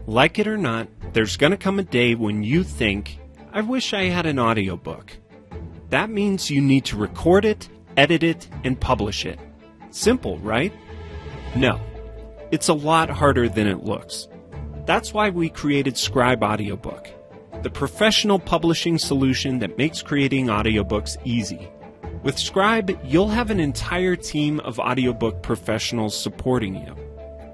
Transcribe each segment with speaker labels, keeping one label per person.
Speaker 1: Like it or not, there's going to come a day when you think, I wish I had an audiobook. That means you need to record it, edit it, and publish it. Simple, right? No. It's a lot harder than it looks. That's why we created Scribe Audiobook, the professional publishing solution that makes creating audiobooks easy. With Scribe, you'll have an entire team of audiobook professionals supporting you.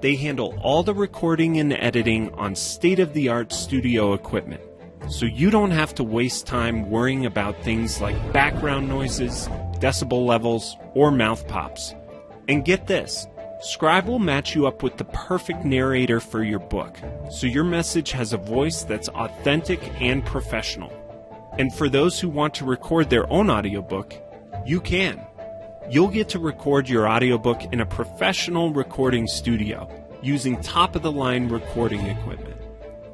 Speaker 1: They handle all the recording and editing on state-of-the-art studio equipment, so you don't have to waste time worrying about things like background noises, decibel levels, or mouth pops. And get this, Scribe will match you up with the perfect narrator for your book, so your message has a voice that's authentic and professional. And for those who want to record their own audiobook, you can. You'll get to record your audiobook in a professional recording studio using top-of-the-line recording equipment.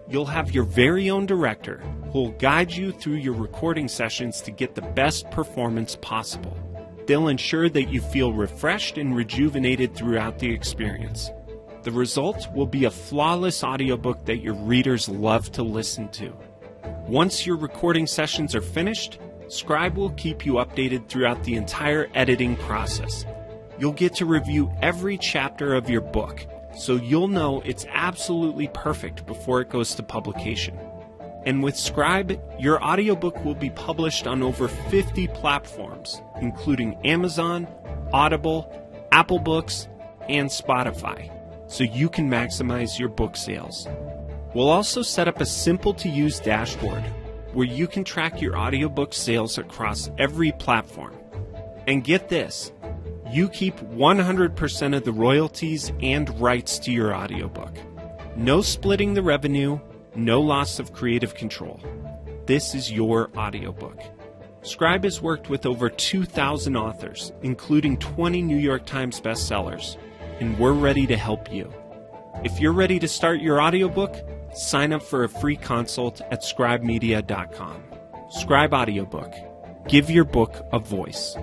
Speaker 1: You'll have your very own director who'll guide you through your recording sessions to get the best performance possible. They'll ensure that you feel refreshed and rejuvenated throughout the experience. The result will be a flawless audiobook that your readers love to listen to. Once your recording sessions are finished, Scribe will keep you updated throughout the entire editing process. You'll get to review every chapter of your book, so you'll know it's absolutely perfect before it goes to publication. And with Scribe, your audiobook will be published on over 50 platforms, including Amazon, Audible, Apple Books, and Spotify, so you can maximize your book sales. We'll also set up a simple-to-use dashboard where you can track your audiobook sales across every platform. And get this, you keep 100% of the royalties and rights to your audiobook. No splitting the revenue, no loss of creative control. This is your audiobook. Scribe has worked with over 2,000 authors, including 20 New York Times bestsellers, and we're ready to help you. If you're ready to start your audiobook, sign up for a free consult at scribemedia.com. Scribe Audiobook. Give your book a voice.